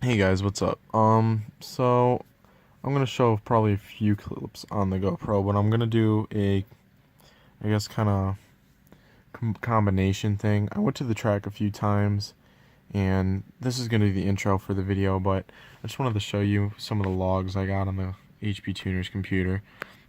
Hey guys, what's up? So I'm gonna show probably a few clips on the GoPro, but I'm gonna do I guess, kind of combination thing. I went to the track a few times, and this is gonna be the intro for the video, but I just wanted to show you some of the logs I got on the HP Tuner's computer.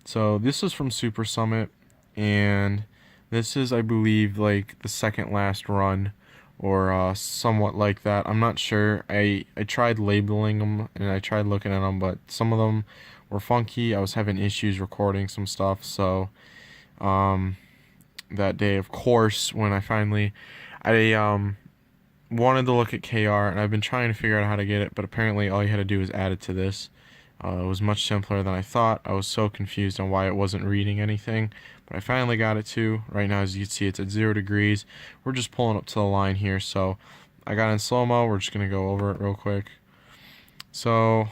So this is from Super Summit, and this is, I believe, like the second last run, or somewhat like that. I'm not sure. I tried labeling them and I tried looking at them, but some of them were funky. I was having issues recording some stuff, so that day, of course, when I wanted to look at KR, and I've been trying to figure out how to get it, but apparently all you had to do is add it to this. It was much simpler than I thought. I was so confused on why it wasn't reading anything, but I finally got it to. Right now, as you can see, it's at 0 degrees. We're just pulling up to the line here, so I got in slow-mo. We're just going to go over it real quick. So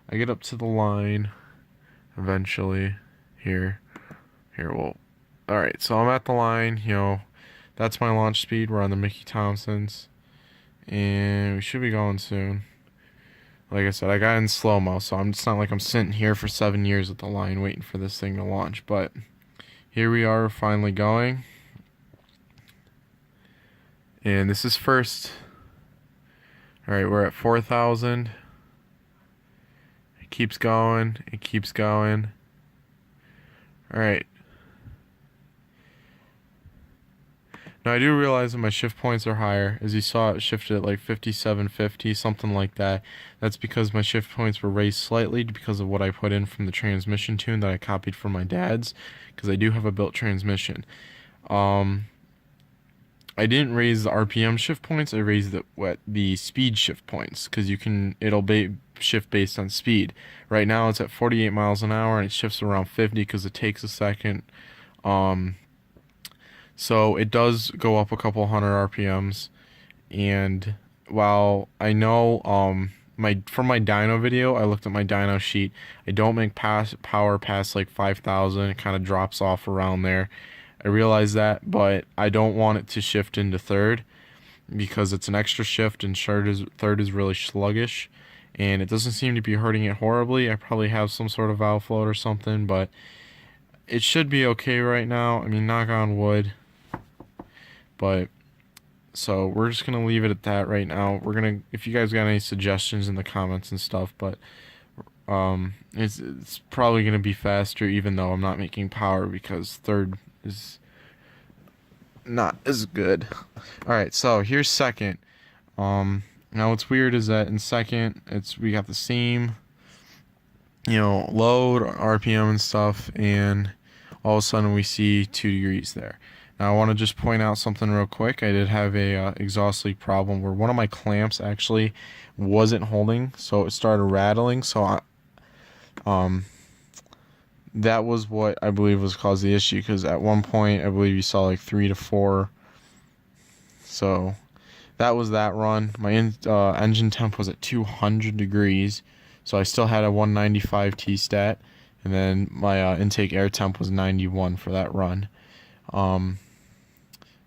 I get up to the line eventually here. Alright, so I'm at the line, that's my launch speed. We're on the Mickey Thompsons, and we should be going soon. Like I said, I got in slow-mo, so it's not like I'm sitting here for 7 years at the line waiting for this thing to launch, but here we are, finally going. And this is first. Alright, we're at 4,000. It keeps going, it keeps going. Alright. Now I do realize that my shift points are higher. As you saw, it shifted at like 5750, something like that. That's because my shift points were raised slightly because of what I put in from the transmission tune that I copied from my dad's, because I do have a built transmission. I didn't raise the RPM shift points. I raised the speed shift points, because it'll shift based on speed. Right now it's at 48 miles an hour and it shifts around 50 because it takes a second. So it does go up a couple hundred RPMs, and while I know from my dyno video, I looked at my dyno sheet. I don't make power past like 5,000. It kind of drops off around there. I realize that, but I don't want it to shift into third because it's an extra shift, and third is really sluggish, and it doesn't seem to be hurting it horribly. I probably have some sort of valve float or something, but it should be okay right now. I mean, knock on wood. But so we're just gonna leave it at that right now. If you guys got any suggestions in the comments and stuff, but it's probably gonna be faster, even though I'm not making power, because third is not as good. All right, so here's second. Now what's weird is that in second, we got the same, load, RPM and stuff, and all of a sudden we see 2 degrees there. Now I want to just point out something real quick. I did have a exhaust leak problem where one of my clamps actually wasn't holding, so it started rattling. So that was what I believe was caused the issue, because at one point I believe you saw like 3 to 4. So that was that run. My engine temp was at 200 degrees, so I still had a 195 T-stat, and then my intake air temp was 91 for that run.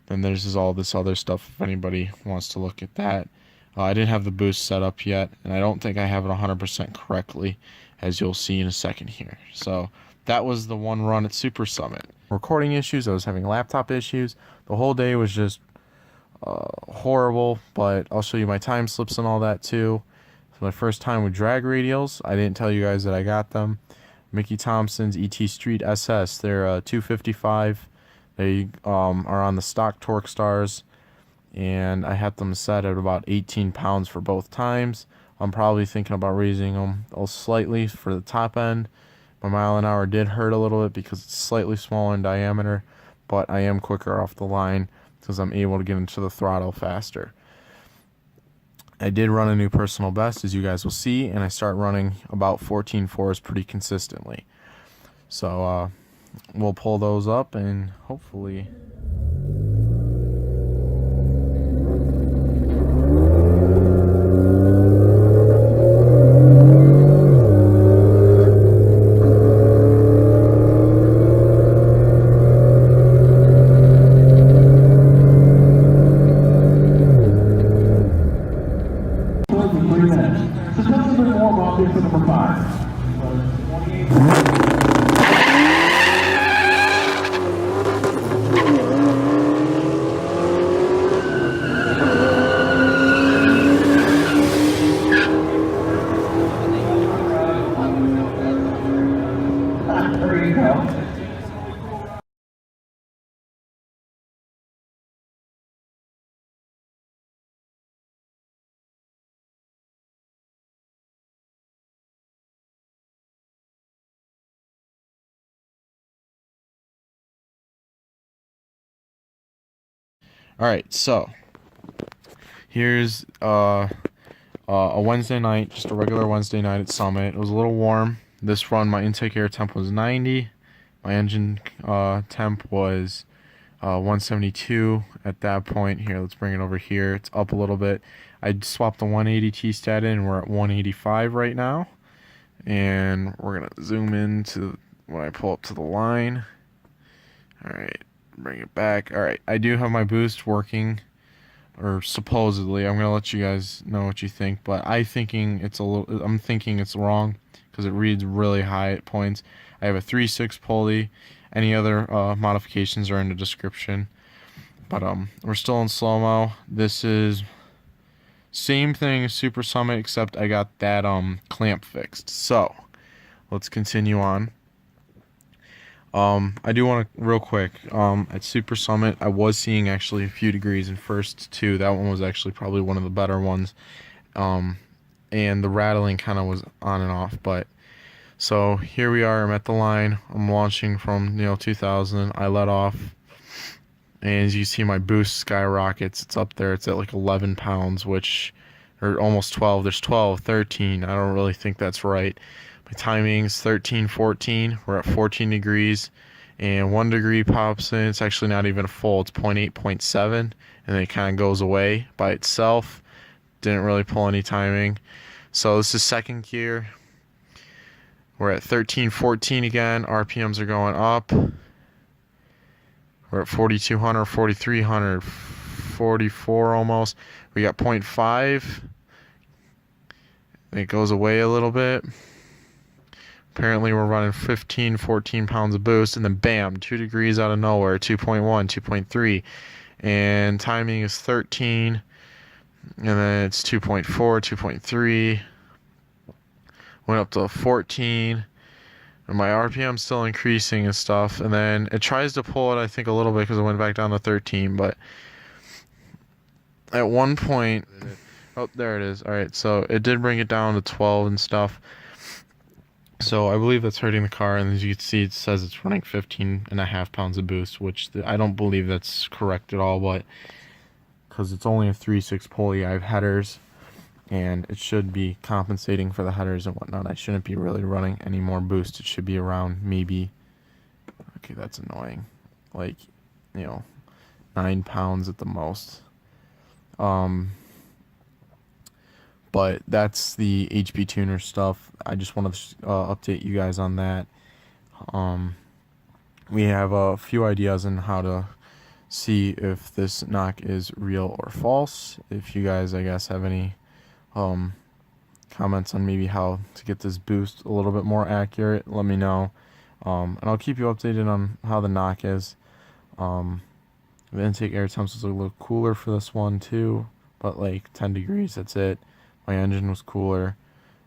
Then there's all this other stuff if anybody wants to look at that. I didn't have the boost set up yet, and I don't think I have it 100% correctly, as you'll see in a second here. So that was the one run at Super Summit. Recording issues, I was having laptop issues. The whole day was just horrible, but I'll show you my time slips and all that too. It's my first time with drag radials. I didn't tell you guys that I got them. Mickey Thompson's ET Street SS. They're 255. They are on the stock Torque Stars, and I had them set at about 18 pounds for both times. I'm probably thinking about raising them slightly for the top end. My mile an hour did hurt a little bit because it's slightly smaller in diameter, but I am quicker off the line because I'm able to get into the throttle faster. I did run a new personal best, as you guys will see, and I start running about 14.4s pretty consistently. So we'll pull those up and hopefully Alright, so here's a Wednesday night, just a regular Wednesday night at Summit. It was a little warm. This run, my intake air temp was 90. My engine temp was 172 at that point. Here, let's bring it over here. It's up a little bit. I swapped the 180 T-stat in. We're at 185 right now. And we're going to zoom in to when I pull up to the line. Alright, bring it back. Alright, I do have my boost working, or supposedly. I'm going to let you guys know what you think, but I'm thinking it's wrong because it reads really high at points. I have a 3.6 pulley. Any other modifications are in the description. But we're still in slow-mo. This is same thing as Super Summit, except I got that clamp fixed. So let's continue on. I do want to, real quick, at Super Summit, I was seeing actually a few degrees in first two. That one was actually probably one of the better ones. And the rattling kind of was on and off. But so here we are. I'm at the line. I'm launching from 2000. I let off, and as you see, my boost skyrockets. It's up there. It's at like 11 pounds, or almost 12. There's 12, 13. I don't really think that's right. My timing's 13, 14. We're at 14 degrees, and 1 degree pops in. It's actually not even a full. It's 0.8, 0.7, and then it kind of goes away by itself. Didn't really pull any timing. So this is second gear. We're at 13, 14 again. RPMs are going up. We're at 4,200, 4,300, 44 almost. We got 0.5. It goes away a little bit. Apparently we're running 15, 14 pounds of boost, and then bam, 2 degrees out of nowhere, 2.1, 2.3. And timing is 13, and then it's 2.4, 2.3. Went up to 14, and my RPM's still increasing and stuff. And then it tries to pull it, I think, a little bit because it went back down to 13. But at one point, oh, there it is. All right, so it did bring it down to 12 and stuff. So I believe that's hurting the car, and as you can see, it says it's running 15.5 pounds of boost, which I don't believe that's correct at all, but because it's only a 3.6 pulley, I have headers, and it should be compensating for the headers and whatnot. I shouldn't be really running any more boost. It should be around maybe, okay, that's annoying, like, 9 pounds at the most. But that's the HP tuner stuff. I just wanted to update you guys on that. We have a few ideas on how to see if this knock is real or false. If you guys, I guess, have any comments on maybe how to get this boost a little bit more accurate, let me know. And I'll keep you updated on how the knock is. The intake air temps was a little cooler for this one too, but like 10 degrees, that's it. My engine was cooler,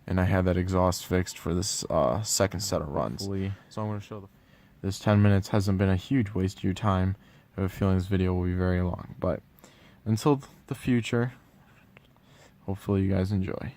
and I had that exhaust fixed for this second set of runs. So I'm going to show this 10 minutes hasn't been a huge waste of your time. I have a feeling this video will be very long, but until the future, hopefully you guys enjoy.